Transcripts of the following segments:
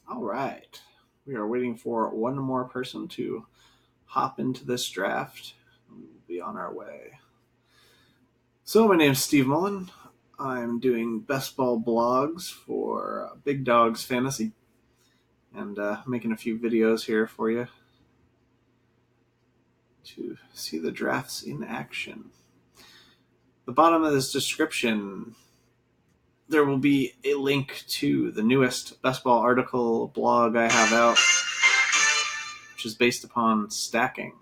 All right. We are waiting for one more person to hop into this draft. We will be on our way. So, my name is Steve Mullen. I'm doing best ball blogs for Big Dogs Fantasy and making a few videos here for you to see the drafts in action. The bottom of this description, there will be a link to the newest best ball article blog I have out, which is based upon stacking.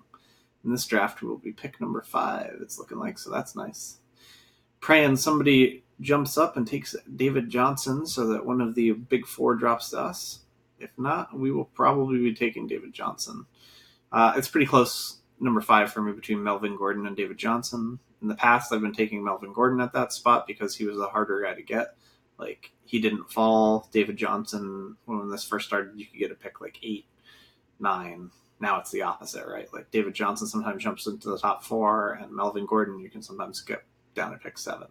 In this draft will be pick number 5, it's looking like, so that's nice. Praying somebody jumps up and takes David Johnson so that one of the big 4 drops to us. If not, we will probably be taking David Johnson. It's pretty close, number 5 for me, between Melvin Gordon and David Johnson. In the past, I've been taking Melvin Gordon at that spot because he was a harder guy to get. Like, he didn't fall. David Johnson, when this first started, you could get a pick like 8, 9. Now it's the opposite, right? Like, David Johnson sometimes jumps into the top 4, and Melvin Gordon you can sometimes get down to pick 7.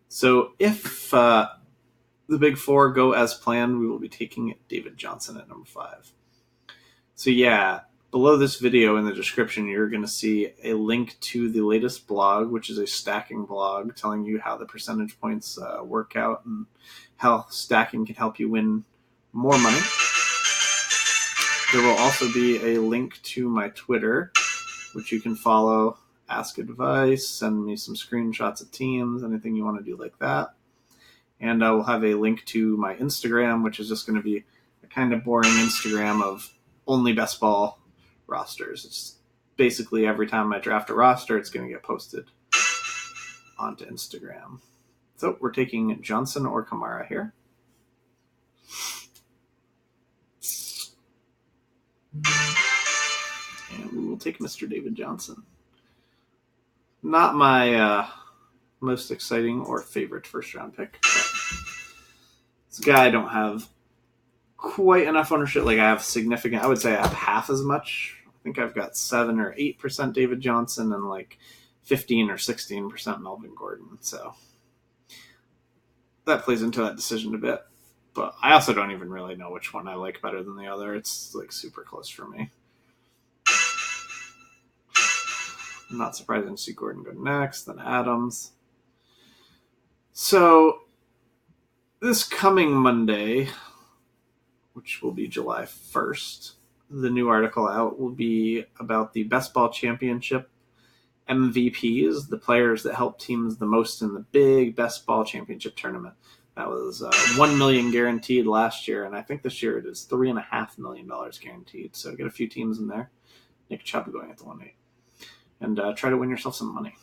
So if the big 4 go as planned, we will be taking David Johnson at number 5. So yeah, below this video in the description, you're going to see a link to the latest blog, which is a stacking blog telling you how the percentage points work out and how stacking can help you win more money. There will also be a link to my Twitter, which you can follow, ask advice, send me some screenshots of teams, anything you want to do like that. And I will have a link to my Instagram, which is just going to be a kind of boring Instagram of only best ball rosters. It's basically every time I draft a roster, it's going to get posted onto Instagram. So we're taking Johnson or Kamara here. And we will take Mr. David Johnson. Not my most exciting or favorite first round pick. This guy I don't have quite enough ownership. Like, I have significant, I would say I have half as much. I think I've got 7 or 8% David Johnson and like 15 or 16% Melvin Gordon. So that plays into that decision a bit. But I also don't even really know which one I like better than the other. It's like super close for me. I'm not surprising to see Gordon go next, then Adams. So this coming Monday, which will be July 1st, the new article out will be about the Best Ball Championship MVPs, the players that help teams the most in the big Best Ball Championship tournament. That was $1 million guaranteed last year, and I think this year it is $3.5 million guaranteed. So get a few teams in there. Nick Chubb going at the 1-8. And try to win yourself some money.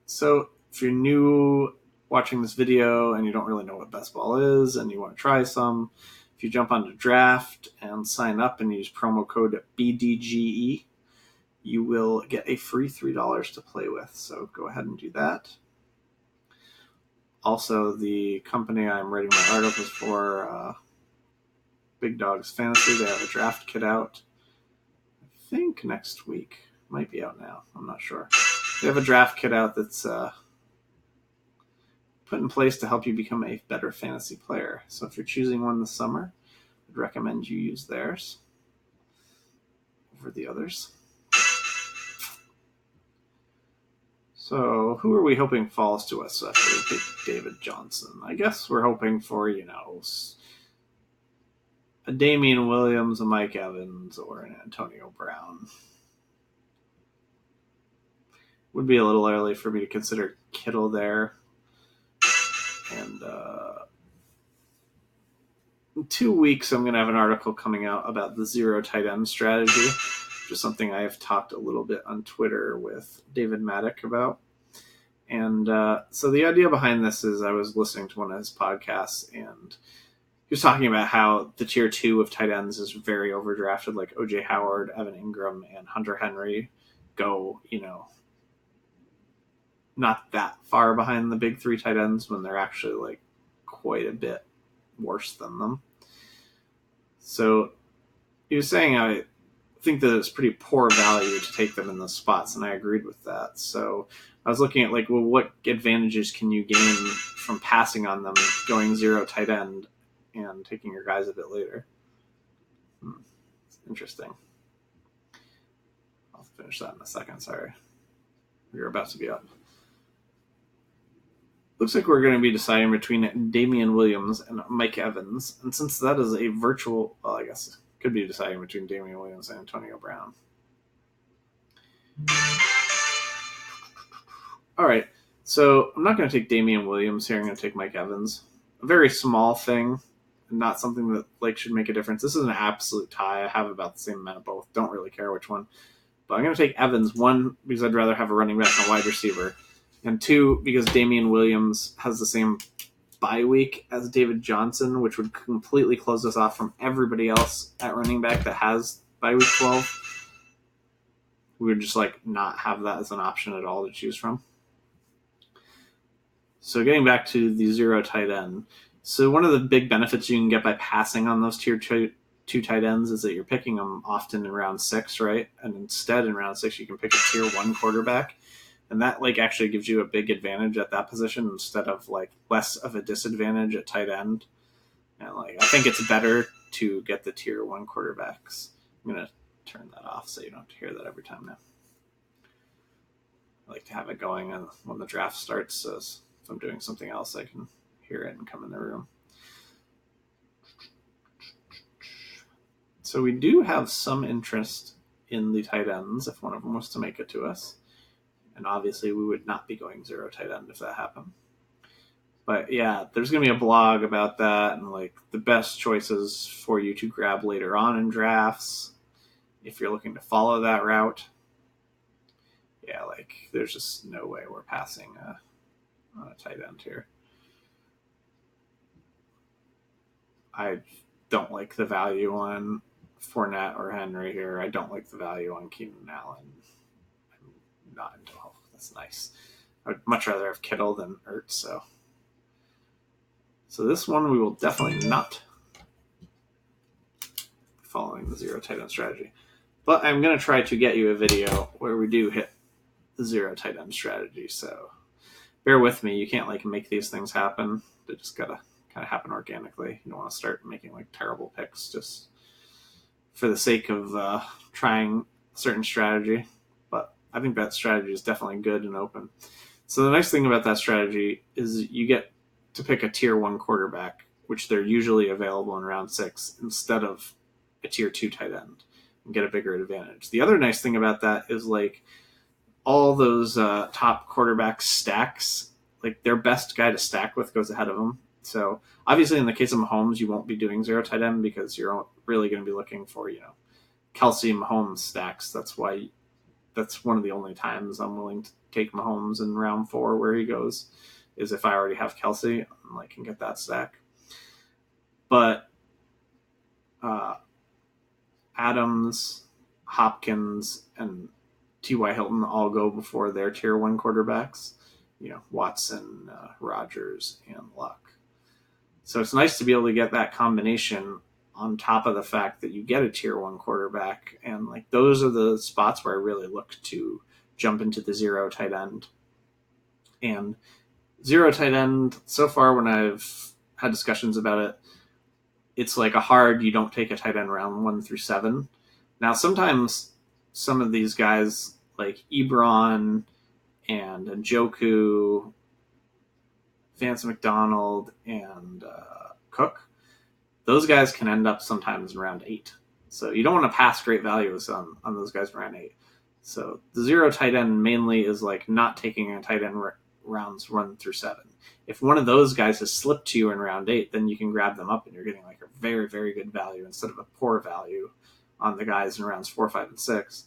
So if you're new watching this video and you don't really know what best ball is and you want to try some, if you jump onto Draft and sign up and use promo code BDGE, you will get a free $3 to play with. So go ahead and do that. Also, the company I'm writing my articles for, Big Dogs Fantasy, they have a draft kit out. I think next week. Might be out now. I'm not sure. They have a draft kit out that's put in place to help you become a better fantasy player. So if you're choosing one this summer, I'd recommend you use theirs over the others. So who are we hoping falls to us after we pick David Johnson? I guess we're hoping for, a Damian Williams, a Mike Evans, or an Antonio Brown. Would be a little early for me to consider Kittle there. And in 2 weeks, I'm going to have an article coming out about the zero tight end strategy, which is something I have talked a little bit on Twitter with David Maddock about. And so the idea behind this is I was listening to one of his podcasts, and he was talking about how the tier 2 of tight ends is very overdrafted, like O.J. Howard, Evan Ingram, and Hunter Henry go, not that far behind the big 3 tight ends when they're actually like quite a bit worse than them. So he was saying, I think that it's pretty poor value to take them in those spots, and I agreed with that. So I was looking at what advantages can you gain from passing on them, going zero tight end, and taking your guys a bit later. Interesting. I'll finish that in a second. Sorry. You're about to be up. Looks like we're going to be deciding between Damian Williams and Mike Evans. And since that is a virtual, well, I guess could be deciding between Damian Williams and Antonio Brown. All right. So I'm not going to take Damian Williams here. I'm going to take Mike Evans. A very small thing, not something that like should make a difference. This is an absolute tie. I have about the same amount of both. Don't really care which one. But I'm going to take Evans, one, because I'd rather have a running back and a wide receiver, and two, because Damian Williams has the same bye week as David Johnson, which would completely close us off from everybody else at running back that has bye week 12. We would just like not have that as an option at all to choose from. So getting back to the zero tight end. So one of the big benefits you can get by passing on those tier two tight ends is that you're picking them often in round 6, right? And instead in round 6, you can pick a tier 1 quarterback. And that like actually gives you a big advantage at that position instead of like less of a disadvantage at tight end. And like I think it's better to get the tier 1 quarterbacks. I'm going to turn that off so you don't have to hear that every time now. I like to have it going and when the draft starts, so if I'm doing something else, I can hear it and come in the room. So we do have some interest in the tight ends if one of them was to make it to us. And obviously we would not be going zero tight end if that happened. But yeah, there's going to be a blog about that and like the best choices for you to grab later on in drafts if you're looking to follow that route. Yeah, like there's just no way we're passing on a tight end here. I don't like the value on Fournette or Henry here. I don't like the value on Keenan Allen. I'm not into that's nice. I would much rather have Kittle than Ertz. So this one we will definitely not following the zero tight end strategy. But I'm going to try to get you a video where we do hit the zero tight end strategy. So bear with me. You can't like make these things happen. They just got to kind of happen organically. You don't want to start making like terrible picks just for the sake of trying a certain strategy. But I think that strategy is definitely good and open. So the nice thing about that strategy is you get to pick a tier 1 quarterback, which they're usually available in round 6 instead of a tier 2 tight end and get a bigger advantage. The other nice thing about that is like all those top quarterback stacks, like their best guy to stack with goes ahead of them. So obviously in the case of Mahomes, you won't be doing zero tight end because you're really going to be looking for, Kelsey Mahomes stacks. That's one of the only times I'm willing to take Mahomes in round 4 where he goes is if I already have Kelsey and like can get that stack. But Adams, Hopkins, and T.Y. Hilton all go before their tier 1 quarterbacks. Watson, Rodgers, and Luck. So it's nice to be able to get that combination on top of the fact that you get a tier 1 quarterback. And like those are the spots where I really look to jump into the zero tight end. And zero tight end, so far when I've had discussions about it, it's like a hard, you don't take a tight end round 1 through 7. Now, sometimes some of these guys like Ebron and Njoku, Vance McDonald, and Cook, those guys can end up sometimes in round 8. So you don't want to pass great values on those guys in round 8. So the zero tight end mainly is like not taking a tight end rounds 1 through 7. If one of those guys has slipped to you in round 8, then you can grab them up and you're getting like a very, very good value instead of a poor value on the guys in rounds 4, 5, and 6.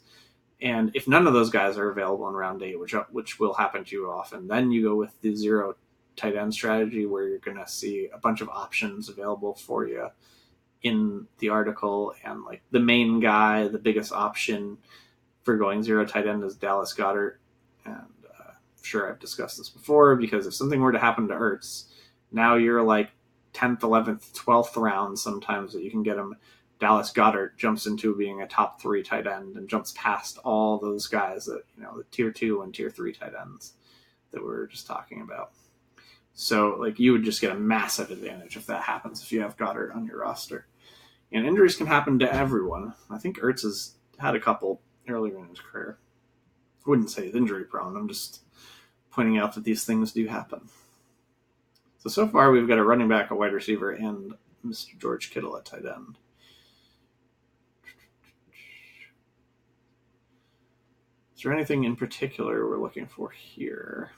And if none of those guys are available in round 8, which will happen to you often, then you go with the zero tight end strategy where you're going to see a bunch of options available for you in the article. And like the main guy, the biggest option for going zero tight end is Dallas Goedert. And sure, I've discussed this before because if something were to happen to Ertz, now you're like 10th, 11th, 12th round sometimes that you can get him. Dallas Goedert jumps into being a top 3 tight end and jumps past all those guys that, the tier 2 and tier 3 tight ends that we were just talking about. So, like, you would just get a massive advantage if that happens, if you have Goddard on your roster. And injuries can happen to everyone. I think Ertz has had a couple earlier in his career. I wouldn't say he's injury prone. I'm just pointing out that these things do happen. So far, we've got a running back, a wide receiver, and Mr. George Kittle at tight end. Is there anything in particular we're looking for here?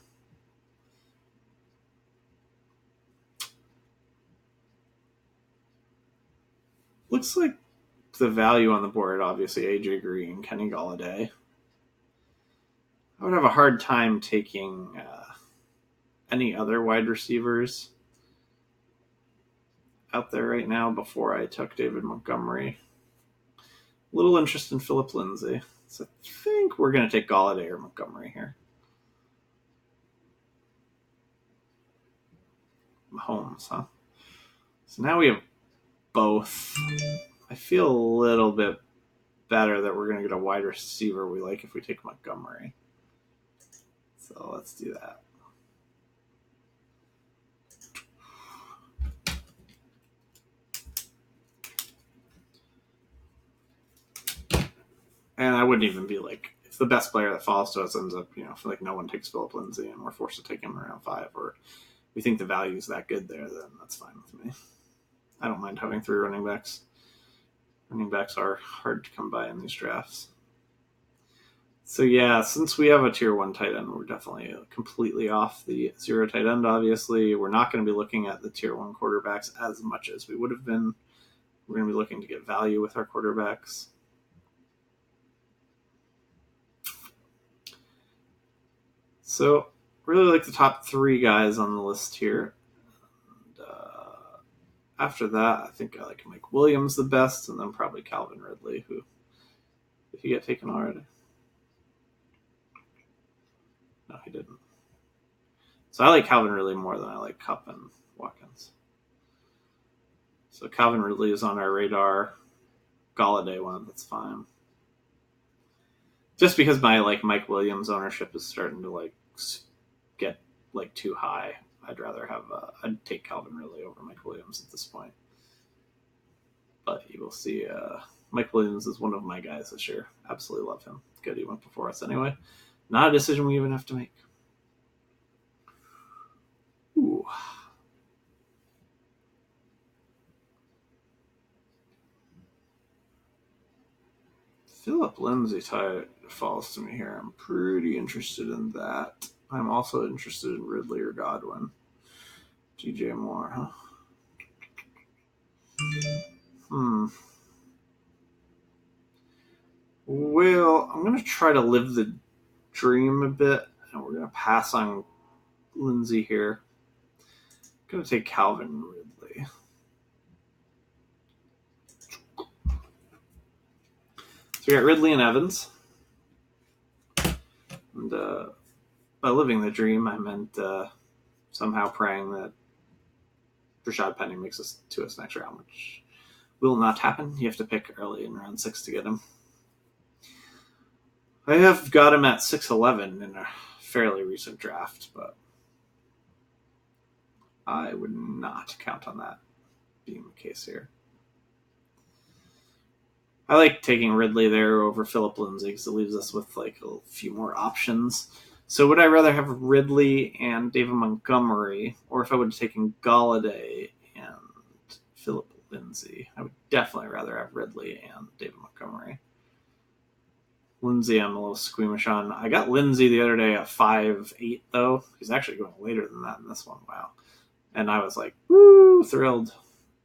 Looks like the value on the board, obviously, AJ Green, Kenny Galladay. I would have a hard time taking any other wide receivers out there right now before I took David Montgomery. Little interest in Philip Lindsay. So I think we're going to take Galladay or Montgomery here. Mahomes, huh? So now we have both. I feel a little bit better that we're going to get a wide receiver we like if we take Montgomery. So let's do that. And I wouldn't even be like, if the best player that falls to us ends up, if like no one takes Philip Lindsay and we're forced to take him around 5, or we think the value is that good there, then that's fine with me. I don't mind having 3 running backs. Running backs are hard to come by in these drafts. So yeah, since we have a tier 1 tight end, we're definitely completely off the 0 tight end, obviously. We're not going to be looking at the tier 1 quarterbacks as much as we would have been. We're going to be looking to get value with our quarterbacks. So really like the top 3 guys on the list here. And, after that, I think I like Mike Williams the best, and then probably Calvin Ridley, who, did he get taken already? No, he didn't. So I like Calvin Ridley more than I like Kupp and Watkins. So Calvin Ridley is on our radar. Galladay one, that's fine. Just because my Mike Williams ownership is starting to get too high, I'd rather have I'd take Calvin Ridley over Mike Williams at this point. But you will see. Mike Williams is one of my guys this year. Absolutely love him. Good, he went before us anyway. Not a decision we even have to make. Ooh. Philip Lindsay falls to me here. I'm pretty interested in that. I'm also interested in Ridley or Godwin. DJ Moore, huh? Well, I'm going to try to live the dream a bit, and we're going to pass on Lindsay here. I'm going to take Calvin Ridley. So we got Ridley and Evans. And by living the dream, I meant somehow praying that Rashad Penny makes us to us next round, which will not happen. You have to pick early in round 6 to get him. I have got him at 6'11" in a fairly recent draft, but I would not count on that being the case here. I like taking Ridley there over Philip Lindsay because it leaves us with a few more options. So would I rather have Ridley and David Montgomery, or if I would have taken Galladay and Philip Lindsay? I would definitely rather have Ridley and David Montgomery. Lindsay, I'm a little squeamish on. I got Lindsay the other day at 5'8", though. He's actually going later than that in this one. Wow. And I was like, woo, thrilled.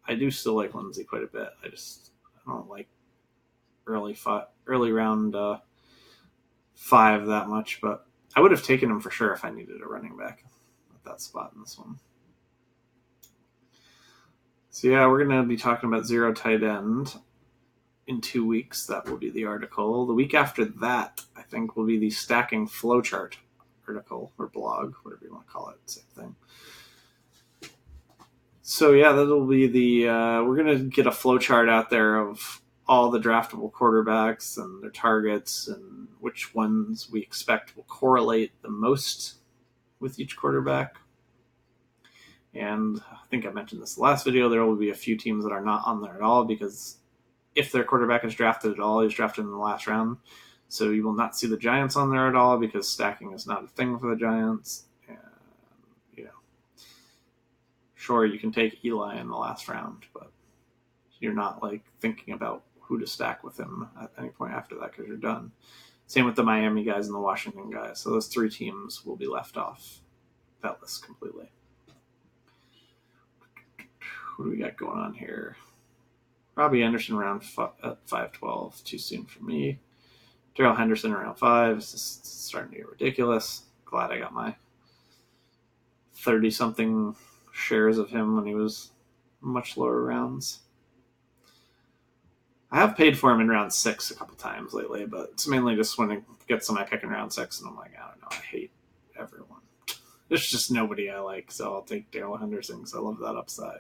I do still like Lindsay quite a bit. I don't like early round 5 that much, but I would have taken him for sure if I needed a running back at that spot in this one. So yeah, we're going to be talking about 0 tight end in 2 weeks. That will be the article. The week after that, I think, will be the stacking flowchart article or blog, whatever you want to call it, same thing. So yeah, that'll be we're going to get a flowchart out there of all the draftable quarterbacks and their targets and which ones we expect will correlate the most with each quarterback. And I think I mentioned this last video, there will be a few teams that are not on there at all because if their quarterback is drafted at all, he's drafted in the last round. So you will not see the Giants on there at all because stacking is not a thing for the Giants. And, sure, you can take Eli in the last round, but you're not like thinking about who to stack with him at any point after that because you're done. Same with the Miami guys and the Washington guys. So those 3 teams will be left off that list completely. What do we got going on here? Robbie Anderson around at 5'12", too soon for me. Darrell Henderson around 5. It's just starting to get ridiculous. Glad I got my 30-something shares of him when he was much lower rounds. I have paid for him in round 6 a couple times lately, but it's mainly just when it gets to my pick in round 6, and I'm like, I don't know, I hate everyone. There's just nobody I like, so I'll take Darrell Henderson because I love that upside.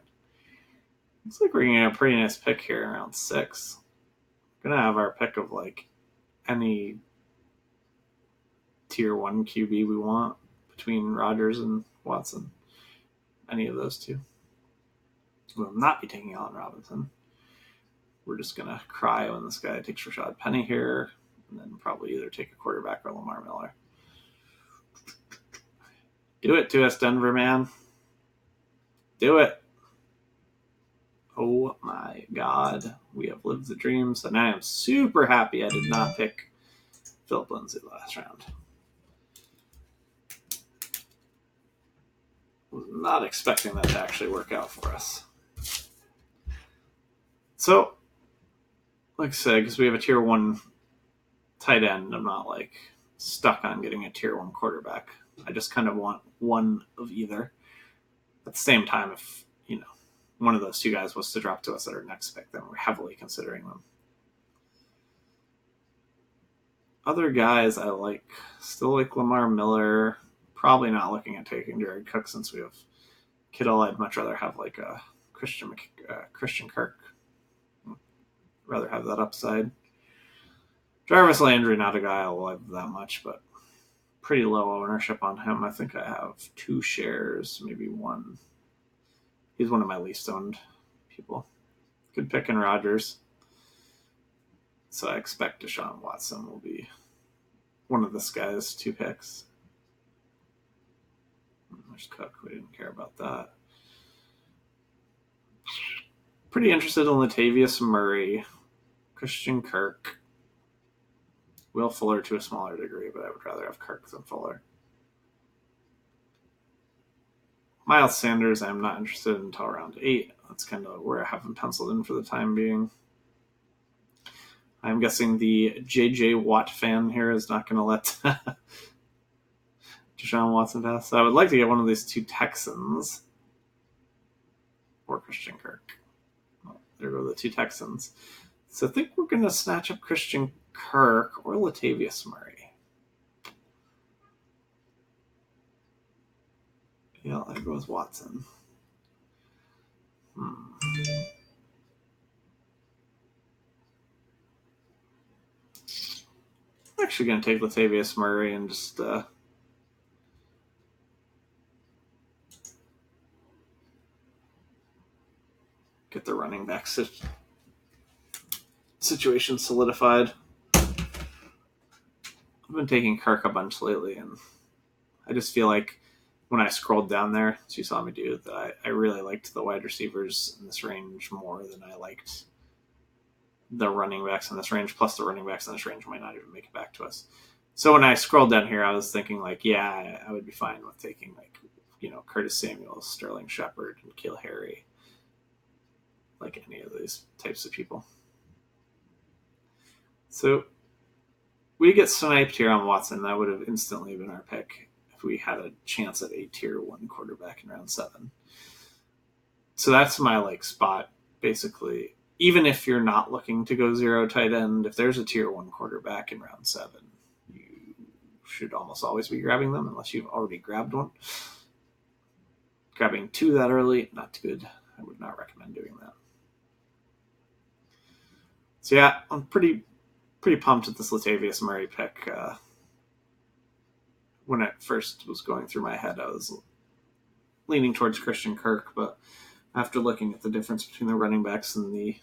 Looks like we're getting a pretty nice pick here in round 6. We're going to have our pick of like any tier 1 QB we want between Rodgers and Watson. Any of those two. We'll not be taking Allen Robinson. We're just going to cry when this guy takes Rashad Penny here, and then probably either take a quarterback or Lamar Miller. Do it to us, Denver, man. Do it. Oh my God. We have lived the dreams, and I am super happy I did not pick Philip Lindsay last round. Was not expecting that to actually work out for us. So, like I said, because we have a tier 1 tight end, I'm not like stuck on getting a tier 1 quarterback. I just kind of want one of either. At the same time, if one of those 2 guys was to drop to us at our next pick, then we're heavily considering them. Other guys I like, still like Lamar Miller. Probably not looking at taking Jared Cook since we have Kittle. I'd much rather have like a Christian Kirk. Rather have that upside. Jarvis Landry, not a guy I love that much, but pretty low ownership on him. I think I have 2 shares, maybe 1. He's one of my least owned people. Good pick in Rodgers. So I expect Deshaun Watson will be one of this guy's 2 picks. There's Cook. We didn't care about that. Pretty interested in Latavius Murray, Christian Kirk, Will Fuller to a smaller degree, but I would rather have Kirk than Fuller. Miles Sanders, I'm not interested in until round 8. That's kind of where I have him penciled in for the time being. I'm guessing the J.J. Watt fan here is not going to let Deshaun Watson pass. So I would like to get one of these 2 Texans or Christian Kirk. Well, there go the 2 Texans. So I think we're going to snatch up Christian Kirk or Latavius Murray. Yeah, I'll go with Watson. I'm actually going to take Latavius Murray and just get the running back situation solidified. I've been taking Kirk a bunch lately, and I just feel like when I scrolled down there, as you saw me do, that I really liked the wide receivers in this range more than I liked the running backs in this range, plus the running backs in this range might not even make it back to us. So when I scrolled down here, I was thinking like, yeah, I would be fine with taking like, Curtis Samuel, Sterling Shepard, and N'Keal Harry, like any of these types of people. So we get sniped here on Watson. That would have instantly been our pick if we had a chance at a tier 1 quarterback in round 7. So that's my like spot, basically. Even if you're not looking to go 0 tight end, if there's a tier 1 quarterback in round 7, you should almost always be grabbing them unless you've already grabbed one. Grabbing 2 that early, not good. I would not recommend doing that. So yeah, I'm pretty pumped at this Latavius Murray pick. When it first was going through my head, I was leaning towards Christian Kirk, but after looking at the difference between the running backs and the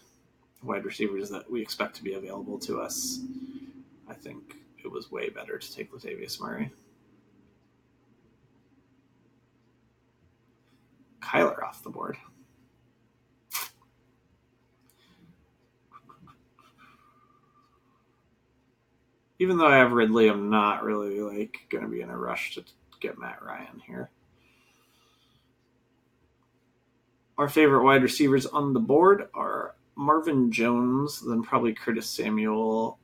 wide receivers that we expect to be available to us, I think it was way better to take Latavius Murray. Kyler off the board. Even though I have Ridley, I'm not really going to be in a rush to get Matt Ryan here. Our favorite wide receivers on the board are Marvin Jones, then probably Curtis Samuel.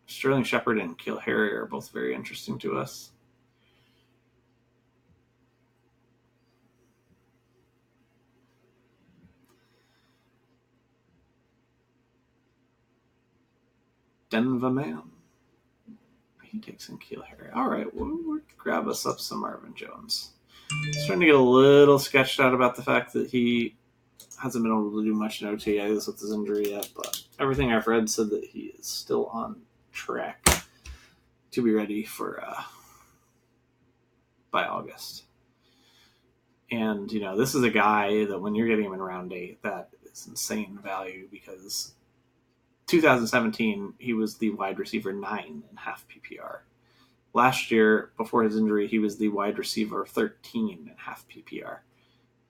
Sterling Shepard and N'Keal Harry are both very interesting to us. Denver Man. He takes N'Keal Harry. All right, we'll grab us up some Marvin Jones. He's trying to get a little sketched out about the fact that he hasn't been able to do much in OTAs with his injury yet, but everything I've read said that he is still on track to be ready for by August. And, this is a guy that when you're getting him in round 8, that is insane value because 2017, he was the wide receiver 9 in half PPR. Last year, before his injury, he was the wide receiver 13 in half PPR.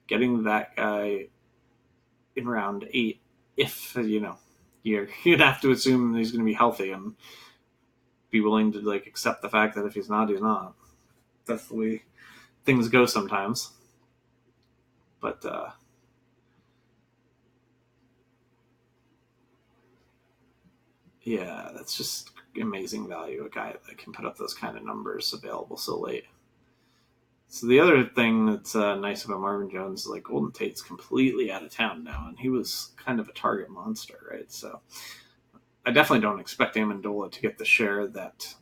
Getting that guy in round 8, if, you'd have to assume he's going to be healthy and be willing to, accept the fact that if he's not, he's not. That's the way things go sometimes. But, yeah, that's just amazing value, a guy that can put up those kind of numbers available so late. So the other thing that's nice about Marvin Jones is Golden Tate's completely out of town now, and he was kind of a target monster, right? So I definitely don't expect Amendola to get the share that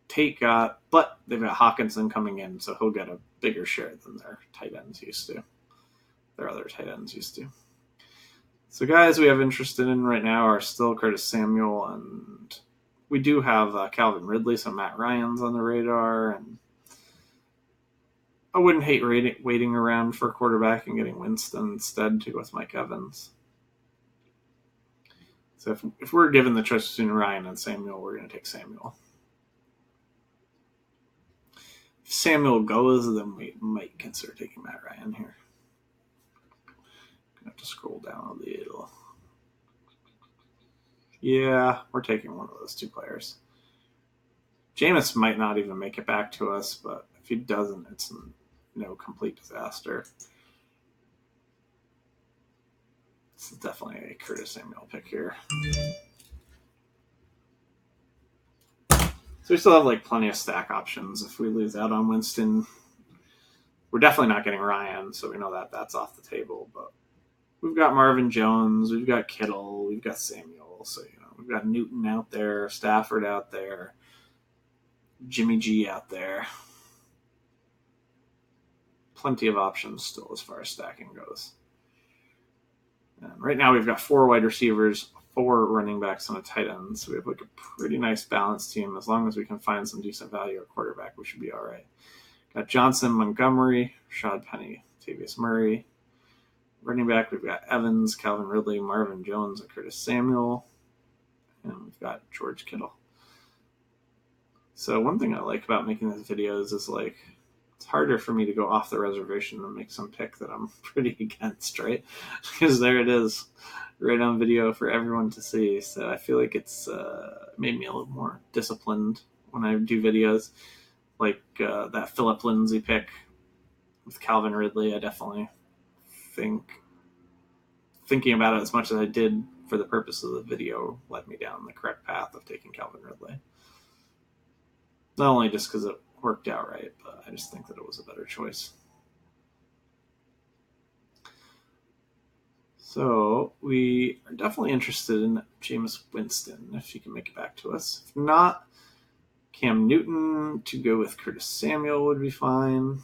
Tate got, but they've got Hawkinson coming in, so he'll get a bigger share than their tight ends used to. Their other tight ends used to. So guys we have interested in right now are still Curtis Samuel, and we do have Calvin Ridley, so Matt Ryan's on the radar, and I wouldn't hate waiting around for a quarterback and getting Winston instead to go with Mike Evans. So if we're given the choice between Ryan and Samuel, we're going to take Samuel. If Samuel goes, then we might consider taking Matt Ryan here. Have to scroll down a little. Yeah, we're taking one of those two players. Jameis might not even make it back to us, but if he doesn't, it's no complete disaster. This is definitely a Curtis Samuel pick here. So we still have plenty of stack options. If we lose out on Winston, we're definitely not getting Ryan, so we know that that's off the table. But we've got Marvin Jones, we've got Kittle, we've got Samuel. So we've got Newton out there, Stafford out there, Jimmy G out there. Plenty of options still as far as stacking goes. And right now we've got 4 wide receivers, 4 running backs, and a tight end. So we have a pretty nice balanced team. As long as we can find some decent value at quarterback, we should be all right. Got Johnson, Montgomery, Rashad Penny, Latavius Murray. Running back, we've got Evans, Calvin Ridley, Marvin Jones, and Curtis Samuel. And we've got George Kittle. So one thing I like about making these videos is it's harder for me to go off the reservation and make some pick that I'm pretty against, right? Because there it is, right on video for everyone to see. So I feel like it's made me a little more disciplined when I do videos. That Phillip Lindsay pick with Calvin Ridley, I definitely thinking about it as much as I did for the purpose of the video led me down the correct path of taking Calvin Ridley. Not only just because it worked out right, but I just think that it was a better choice. So we are definitely interested in Jameis Winston, if he can make it back to us. If not, Cam Newton to go with Curtis Samuel would be fine.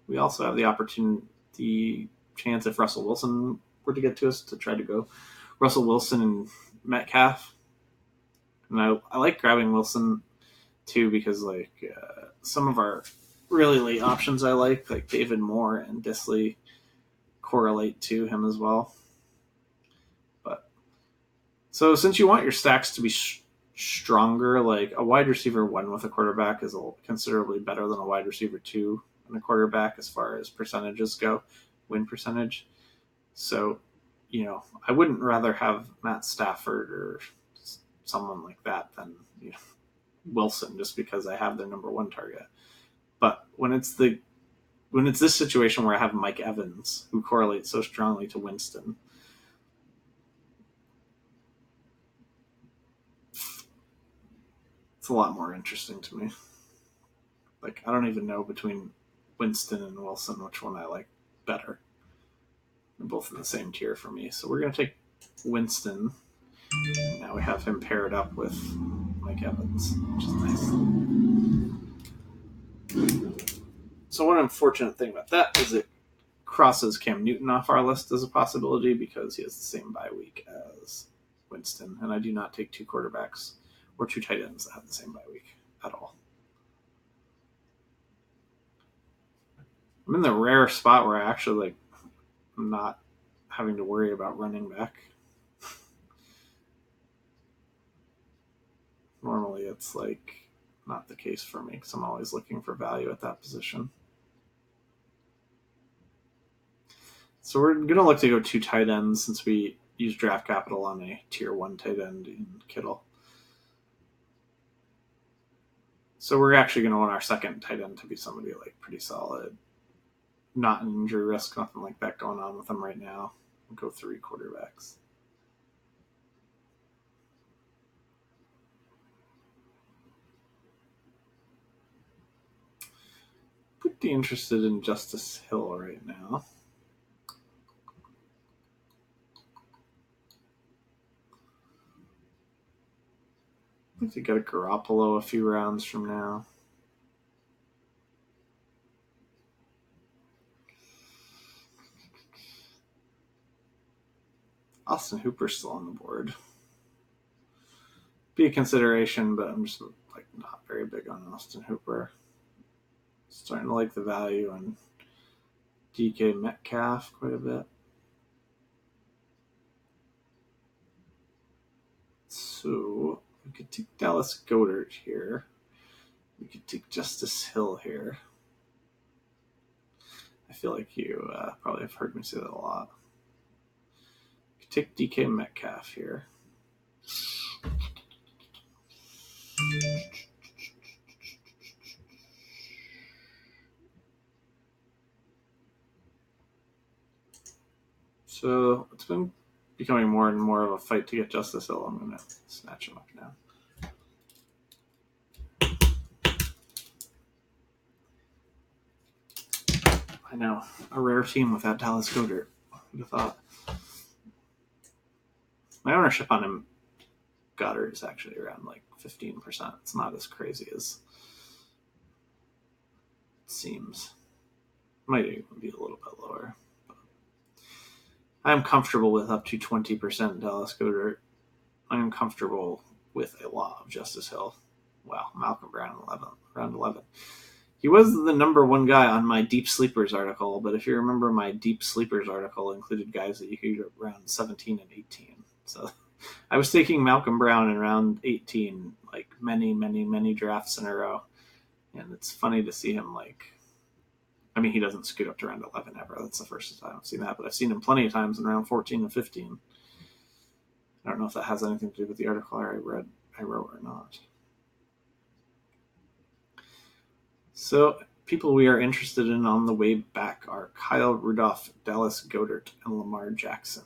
We also have the chance if Russell Wilson were to get to us to try to go Russell Wilson and Metcalf. And I like grabbing Wilson too, because some of our really late options I like David Moore and Disley, correlate to him as well. But so since you want your stacks to be stronger, like a wide receiver 1 with a quarterback is considerably better than a wide receiver 2 and a quarterback as far as percentages go, win percentage. So, I wouldn't rather have Matt Stafford or someone like that than Wilson, just because I have their number 1 target. But when it's this situation where I have Mike Evans, who correlates so strongly to Winston, it's a lot more interesting to me. I don't even know between Winston and Wilson which one I like better. They're both in the same tier for me. So we're going to take Winston. Now we have him paired up with Mike Evans, which is nice. So one unfortunate thing about that is it crosses Cam Newton off our list as a possibility because he has the same bye week as Winston, and I do not take 2 quarterbacks or 2 tight ends that have the same bye week at all. I'm in the rare spot where I actually I'm not having to worry about running back. Normally it's not the case for me because I'm always looking for value at that position. So we're going to look to go 2 tight ends since we use draft capital on a tier 1 tight end in Kittle. So we're actually going to want our second tight end to be somebody pretty solid. Not an injury risk, nothing like that going on with them right now. We'll go 3 quarterbacks. Pretty interested in Justice Hill right now. I think to get a Garoppolo a few rounds from now. Austin Hooper's still on the board. Be a consideration, but I'm just not very big on Austin Hooper. Starting to like the value on DK Metcalf quite a bit. So we could take Dallas Goedert here. We could take Justice Hill here. I feel like you probably have heard me say that a lot. We could take DK Metcalf here. So it's been becoming more and more of a fight to get Justice Hill. I'm going to snatch him up now. I know. A rare team without Dallas Goedert. Who'd have thought? My ownership on him, Goddard, is actually around 15%. It's not as crazy as it seems. Might even be a little bit lower. I'm comfortable with up to 20% Dallas Goedert. I'm comfortable with a lot of Justice Hill. Wow, Malcolm Brown, round 11. He was the number 1 guy on my Deep Sleepers article, but if you remember, my Deep Sleepers article included guys that you could get around 17 and 18. So I was taking Malcolm Brown in round 18, many, many, many drafts in a row. And it's funny to see him he doesn't scoot up to round 11 ever. That's the first time I've seen that, but I've seen him plenty of times in round 14 and 15. I don't know if that has anything to do with the article I wrote or not. So people we are interested in on the way back are Kyle Rudolph, Dallas Goedert, and Lamar Jackson.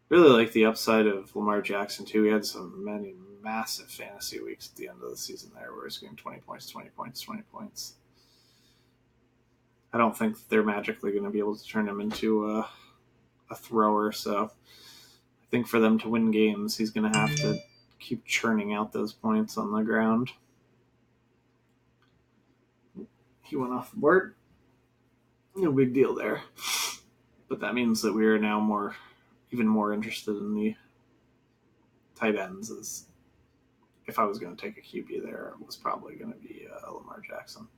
Really like the upside of Lamar Jackson too. He had many massive fantasy weeks at the end of the season there where he's getting 20 points, 20 points, 20 points. I don't think they're magically going to be able to turn him into a thrower, so I think for them to win games, he's going to have to keep churning out those points on the ground. He went off the board. No big deal there. But that means that we are now even more interested in the tight ends. As if I was going to take a QB there, it was probably going to be Lamar Jackson.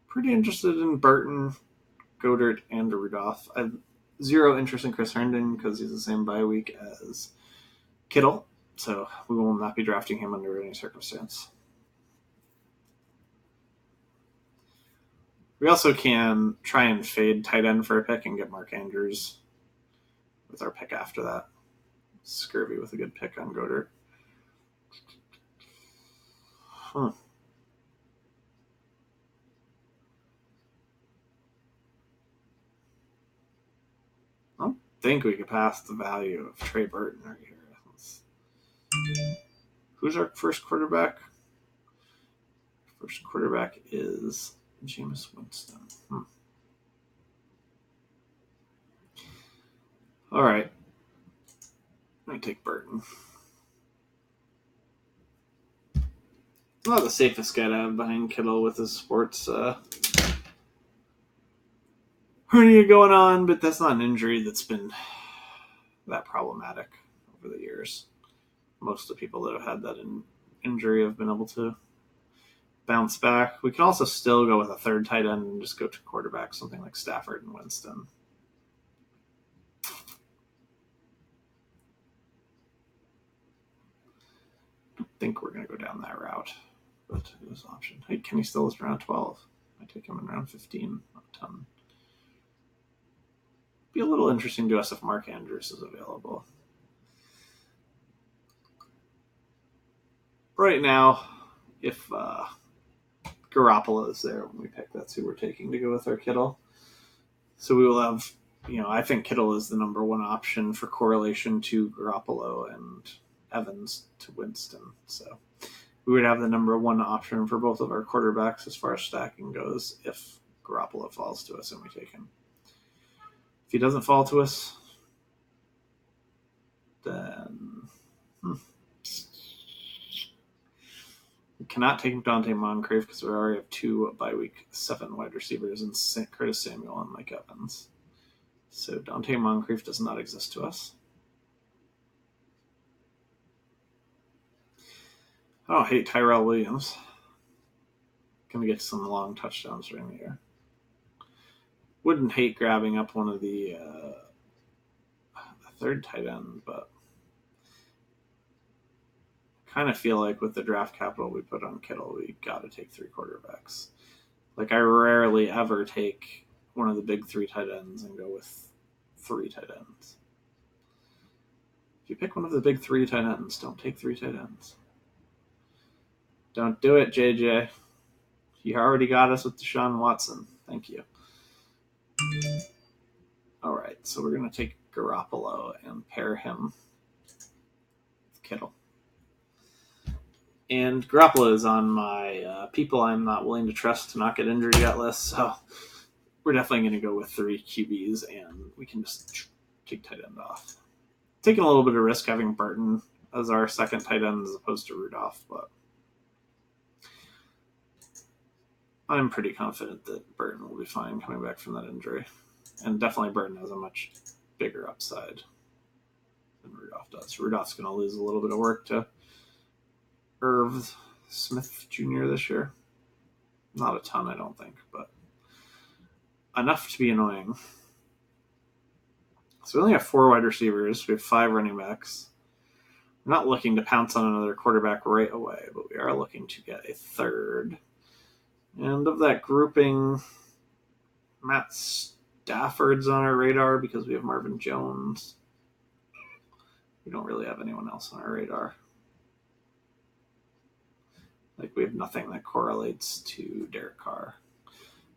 Pretty interested in Burton, Goddard, and Rudolph. I have zero interest in Chris Herndon because he's the same bye week as Kittle, so we will not be drafting him under any circumstance. We also can try and fade tight end for a pick and get Mark Andrews with our pick after that. Scurvy with a good pick on Goddard. I don't think we could pass the value of Trey Burton right here. Who's our first quarterback? First quarterback is Jameis Winston. All right. I'm going to take Burton. Not the safest guy to have behind Kittle with his sports hernia going on, but that's not an injury that's been that problematic over the years. Most of the people that have had that injury have been able to bounce back. We can also still go with a third tight end and just go to quarterback, something like Stafford and Winston. I think we're going to go down that route, but it was an option. Hey, Kenny Still is around 12. I take him in round 15, not 10. Be a little interesting to us if Mark Andrews is available. Right now, if Garoppolo is there when we pick, that's who we're taking to go with our Kittle. So we will have, I think Kittle is the number one option for correlation to Garoppolo and Evans to Winston. So we would have the number one option for both of our quarterbacks as far as stacking goes if Garoppolo falls to us and we take him. If he doesn't fall to us, then we cannot take Dante Moncrief because we already have 2 bye week 7 wide receivers in Curtis Samuel and Mike Evans. So Dante Moncrief does not exist to us. I don't hate Tyrell Williams. Gonna get some long touchdowns during the year. Wouldn't hate grabbing up one of the third tight end, but kind of feel like with the draft capital we put on Kittle, we got to take 3 quarterbacks. Like I rarely ever take one of the big 3 tight ends and go with 3 tight ends. If you pick one of the big 3 tight ends, don't take 3 tight ends. Don't do it, JJ. You already got us with Deshaun Watson. Thank you. All right, so we're going to take Garoppolo and pair him with Kittle. And Garoppolo is on my people I'm not willing to trust to not get injured yet list, so we're definitely going to go with 3 QBs, and we can just take tight end off. Taking a little bit of risk having Burton as our second tight end as opposed to Rudolph, but I'm pretty confident that Burton will be fine coming back from that injury. And definitely Burton has a much bigger upside than Rudolph does. Rudolph's going to lose a little bit of work to Irv Smith Jr. this year. Not a ton, I don't think, but enough to be annoying. So we only have 4 wide receivers. We have 5 running backs. We're not looking to pounce on another quarterback right away, but we are looking to get a third. And of that grouping, Matt Stafford's on our radar because we have Marvin Jones. We don't really have anyone else on our radar. Like, we have nothing that correlates to Derek Carr.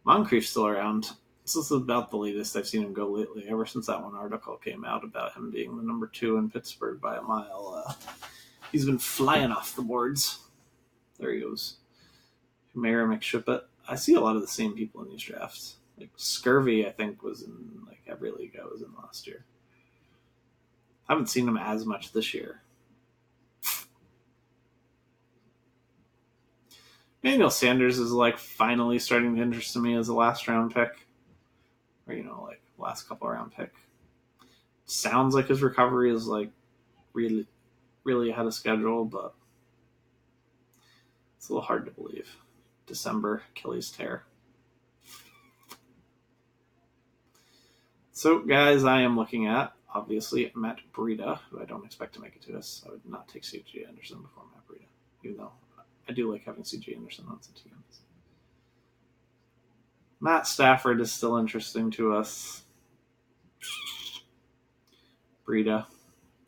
Moncrief's still around. This is about the latest I've seen him go lately, ever since that one article came out about him being the number 2 in Pittsburgh by a mile. He's been flying off the boards. There he goes. Mayor McShippet. I see a lot of the same people in these drafts. Like Scurvy, I think, was in like every league I was in last year. I haven't seen him as much this year. Emmanuel Sanders is like finally starting to interest me as a last round pick. or like last couple round pick. Sounds like his recovery is like really, really ahead of schedule, but it's a little hard to believe. December Achilles tear. So, guys, I am looking at, obviously, Matt Breida, who I don't expect to make it to us. I would not take C.J. Anderson before Matt Breida, even though I do like having C.J. Anderson on some teams. Matt Stafford is still interesting to us. Breida,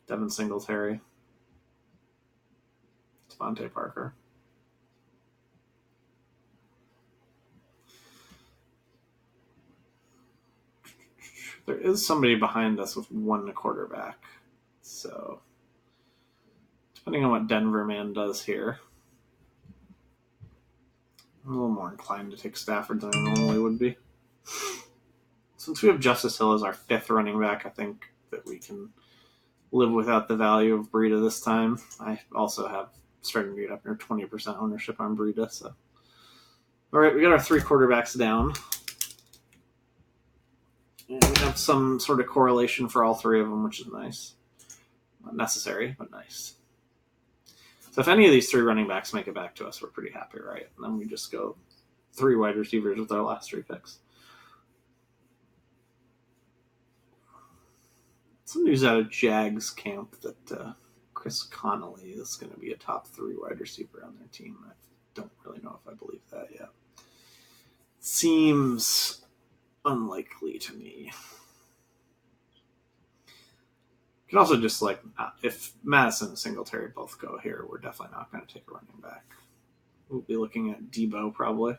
Devin Singletary, Devontae Parker. There is somebody behind us with one quarterback. So, depending on what Denver man does here, I'm a little more inclined to take Stafford than I normally would be. Since we have Justice Hill as our 5th running back, I think that we can live without the value of Breida this time. I also have starting to get up near 20% ownership on Breida. So, all right, we got our 3 quarterbacks down. And we have some sort of correlation for all 3 of them, which is nice. Not necessary, but nice. So if any of these 3 running backs make it back to us, we're pretty happy, right? And then we just go 3 wide receivers with our last 3 picks. Some news out of Jags camp that Chris Connolly is going to be a top 3 wide receiver on their team. I don't really know if I believe that yet. Seems unlikely to me. You can also just if Madison and Singletary both go here, we're definitely not going to take a running back. We'll be looking at Debo probably.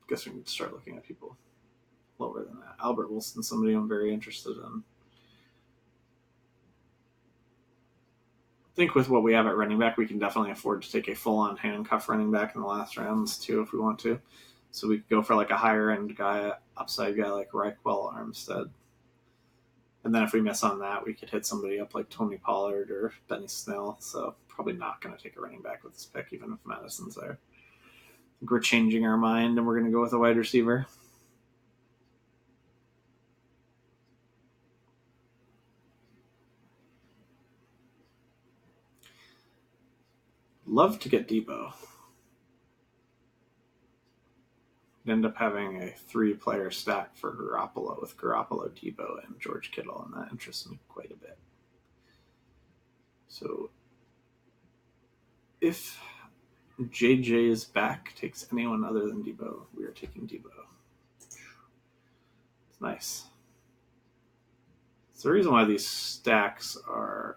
Guess we can start looking at people lower than that. Albert Wilson, somebody I'm very interested in. I think with what we have at running back, we can definitely afford to take a full-on handcuff running back in the last rounds too, if we want to. So we could go for a higher-end guy, upside guy like Reichwell Armstead. And then if we miss on that, we could hit somebody up like Tony Pollard or Benny Snell. So probably not going to take a running back with this pick, even if Madison's there. I think we're changing our mind and we're going to go with a wide receiver. Love to get Debo. We'd end up having a 3-player stack for Garoppolo with Garoppolo, Debo, and George Kittle, and that interests me quite a bit. So if JJ is back, takes anyone other than Debo, we are taking Debo. It's nice. So the reason why these stacks are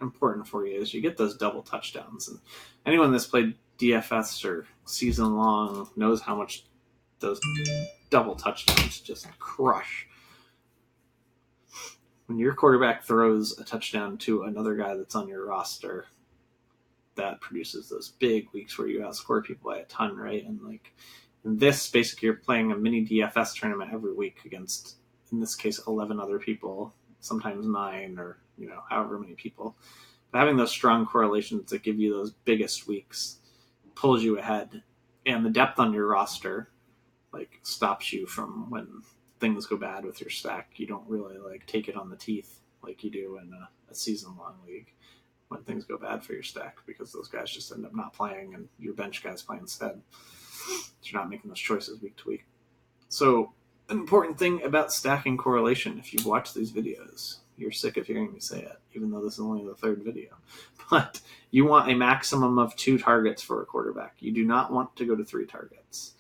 important for you is you get those double touchdowns. And anyone that's played DFS or season long knows how much those double touchdowns just crush. When your quarterback throws a touchdown to another guy that's on your roster, that produces those big weeks where you outscore people by a ton, right? And in this, basically, you're playing a mini DFS tournament every week against, in this case, 11 other people, sometimes 9 or however many people. But having those strong correlations that give you those biggest weeks pulls you ahead, and the depth on your roster stops you from when things go bad with your stack. You don't really take it on the teeth like you do in a season-long league when things go bad for your stack, because those guys just end up not playing and your bench guys play instead. You're not making those choices week to week. So an important thing about stacking correlation, if you've watched these videos, you're sick of hearing me say it, even though this is only the 3rd video. But you want a maximum of 2 targets for a quarterback. You do not want to go to 3 targets.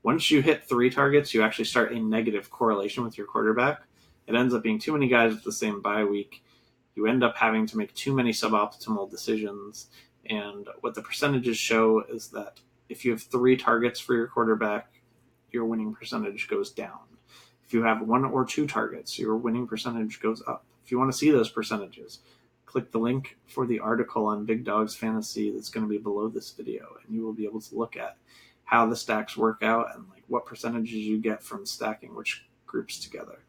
Once you hit 3 targets, you actually start a negative correlation with your quarterback. It ends up being too many guys with the same bye week. You end up having to make too many suboptimal decisions. And what the percentages show is that if you have 3 targets for your quarterback, your winning percentage goes down. If you have 1 or 2 targets, your winning percentage goes up. If you want to see those percentages, click the link for the article on Big Dogs Fantasy that's going to be below this video, and you will be able to look at how the stacks work out and what percentages you get from stacking which groups together.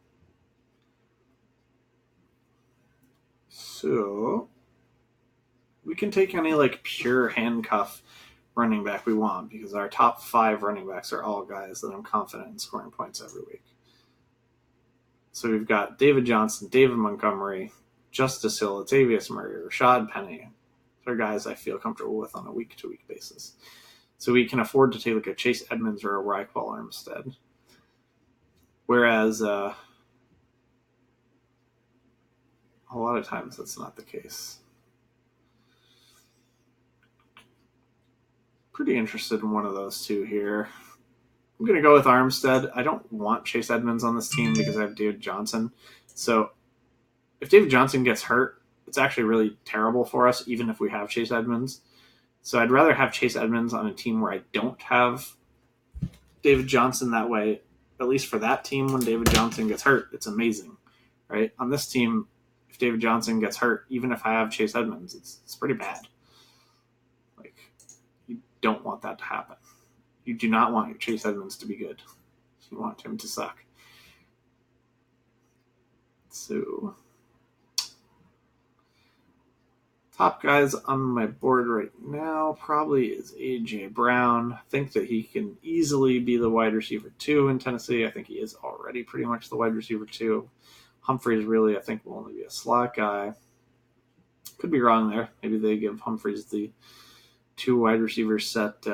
So we can take any pure handcuff running back we want, because our top 5 running backs are all guys that I'm confident in scoring points every week. So we've got David Johnson, David Montgomery, Justice Hill, Latavius Murray, Rashad Penny. They're guys I feel comfortable with on a week-to-week basis. So we can afford to take like a Chase Edmonds or a Raekwon Armstead. Whereas a lot of times that's not the case. Pretty interested in one of those two here. I'm going to go with Armstead. I don't want Chase Edmonds on this team because I have David Johnson. So if David Johnson gets hurt, it's actually really terrible for us, even if we have Chase Edmonds. So I'd rather have Chase Edmonds on a team where I don't have David Johnson. That way, at least for that team, when David Johnson gets hurt, it's amazing, right? On this team, if David Johnson gets hurt, even if I have Chase Edmonds, it's pretty bad. Like, you don't want that to happen. You do not want your Chase Edmonds to be good. You want him to suck. So, top guys on my board right now probably is A.J. Brown. I think that he can easily be the wide receiver 2 in Tennessee. I think he is already pretty much the wide receiver 2. Humphreys really, I think, will only be a slot guy. Could be wrong there. Maybe they give Humphreys the 2 wide receiver set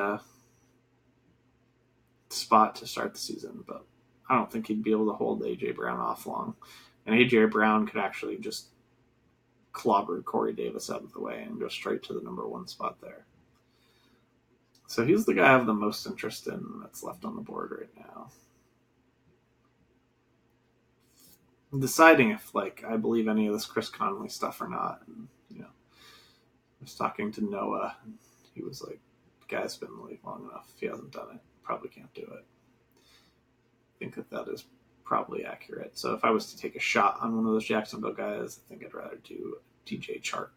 spot to start the season, but I don't think he'd be able to hold A.J. Brown off long. And A.J. Brown could actually just clobber Corey Davis out of the way and go straight to the number 1 spot there. So he's the guy I have the most interest in that's left on the board right now. I'm deciding if I believe any of this Chris Conley stuff or not. And, I was talking to Noah, and he was like, the guy's been in the league long enough. If he hasn't done it, probably can't do it. I think that is probably accurate. So if I was to take a shot on one of those Jacksonville guys, I think I'd rather do DJ Chark.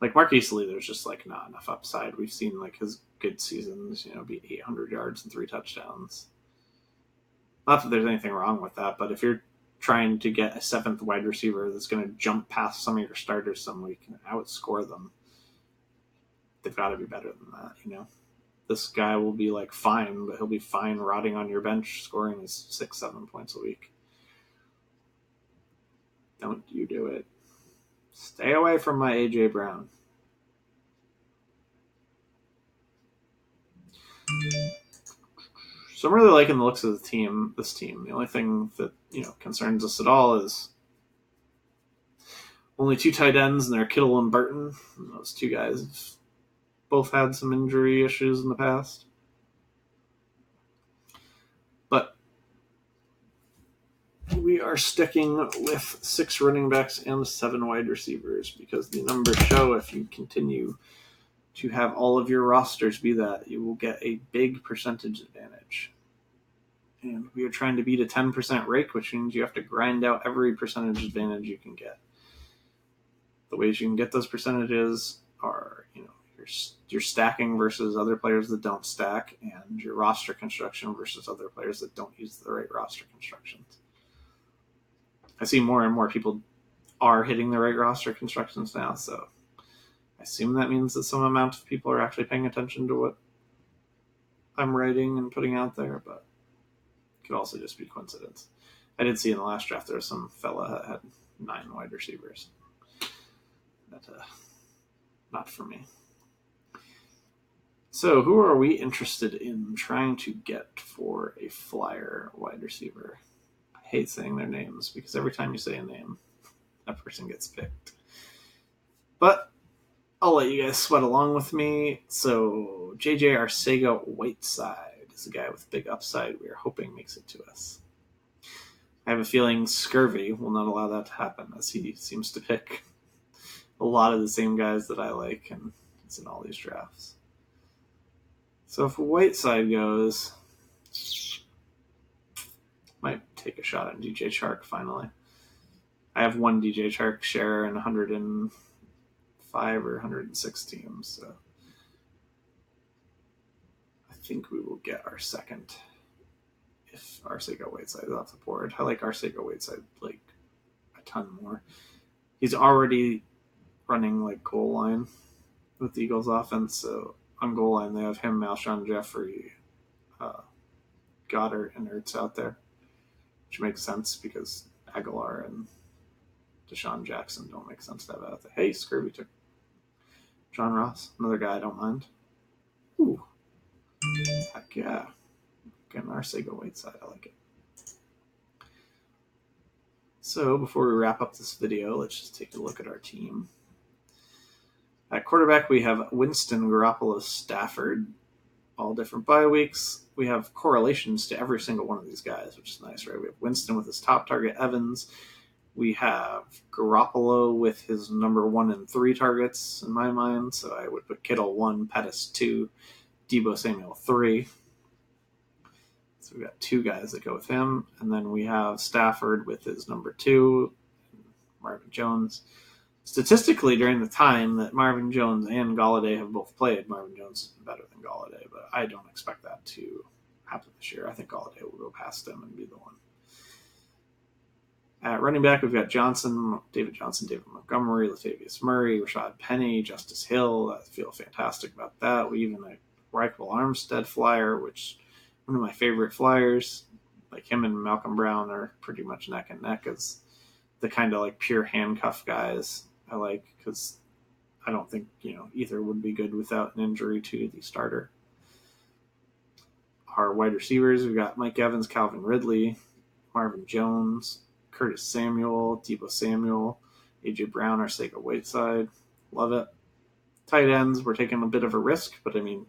Like Marquise Lee, there's just not enough upside. We've seen his good seasons, be 800 yards and 3 touchdowns. Not that there's anything wrong with that, but if you're trying to get a 7th wide receiver that's going to jump past some of your starters some week and outscore them, they've got to be better than that, This guy will be fine, but he'll be fine rotting on your bench, scoring his 6-7 points a week. Don't you do it. Stay away from my A.J. Brown. So I'm really liking the looks of this team. The only thing that concerns us at all is only 2 tight ends, and they're Kittle and Burton. And those 2 guys have both had some injury issues in the past. But we are sticking with 6 running backs and 7 wide receivers because the numbers show if you continue to have all of your rosters be that, you will get a big percentage advantage. And we are trying to beat a 10% rake, which means you have to grind out every percentage advantage you can get. The ways you can get those percentages are, your stacking versus other players that don't stack, and your roster construction versus other players that don't use the right roster constructions. I see more and more people are hitting the right roster constructions now, so I assume that means that some amount of people are actually paying attention to what I'm writing and putting out there, but it could also just be coincidence. I did see in the last draft there was some fella that had 9 wide receivers. That, not for me. So who are we interested in trying to get for a flyer wide receiver? I hate saying their names because every time you say a name, that person gets picked. But I'll let you guys sweat along with me. So JJ Arcega-Whiteside is a guy with big upside we are hoping makes it to us. I have a feeling Scurvy will not allow that to happen, as he seems to pick a lot of the same guys that I like, and it's in all these drafts. So if Whiteside goes, might take a shot at DJ Chark finally. I have 1 DJ Chark share in 105 or 106 teams, so I think we will get our second if Arcega-Whiteside is off the board. I like Arcega-Whiteside a ton more. He's already running goal line with the Eagles offense, so on goal line, they have him, Alshon Jeffrey, Goddard, and Ertz out there, which makes sense because Aguilar and Deshaun Jackson don't make sense to have out there. Hey, Scurvy took John Ross, another guy I don't mind. Ooh. Heck yeah. Getting Arcega-Whiteside, I like it. So before we wrap up this video, let's just take a look at our team. At quarterback, we have Winston, Garoppolo, Stafford, all different bye weeks. We have correlations to every single one of these guys, which is nice, right? We have Winston with his top target, Evans. We have Garoppolo with his number 1 and 3 targets in my mind. So I would put Kittle 1, Pettis 2, Deebo Samuel 3. So we've got 2 guys that go with him. And then we have Stafford with his number 2, Marvin Jones. Statistically, during the time that Marvin Jones and Golladay have both played, Marvin Jones has been better than Golladay, but I don't expect that to happen this year. I think Golladay will go past him and be the one. At running back, we've got David Johnson, David Montgomery, Latavius Murray, Rashad Penny, Justice Hill. I feel fantastic about that. We even have Reichel Armstead flyer, which one of my favorite flyers. Like him and Malcolm Brown are pretty much neck and neck as the kind of like pure handcuff guys I like, because I don't think either would be good without an injury to the starter. Our wide receivers, we've got Mike Evans, Calvin Ridley, Marvin Jones, Curtis Samuel, Deebo Samuel, AJ Brown, Arcega-Whiteside. Love it. Tight ends, we're taking a bit of a risk, but I mean,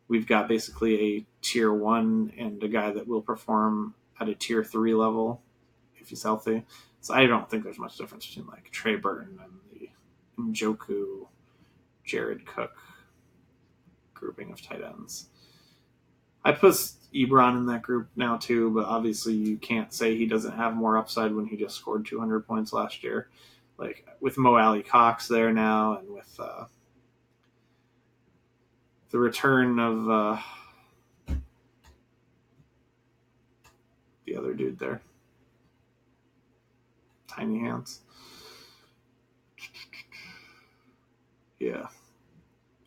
we've got basically a tier 1 and a guy that will perform at a tier 3 level if he's healthy. So I don't think there's much difference between like Trey Burton and the Njoku, Jared Cook grouping of tight ends. I put Ebron in that group now too, but obviously you can't say he doesn't have more upside when he just scored 200 points last year. Like with Mo Alley Cox there now, and with the return of the other dude there, Tiny Hands. Yeah,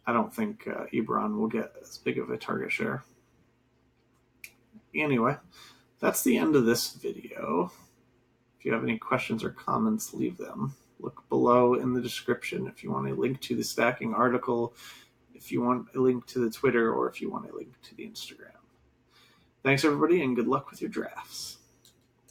I don't think Ebron will get as big of a target share. Anyway, that's the end of this video. If you have any questions or comments, leave them. Look below in the description if you want a link to the stacking article, if you want a link to the Twitter, or if you want a link to the Instagram. Thanks, everybody, and good luck with your drafts.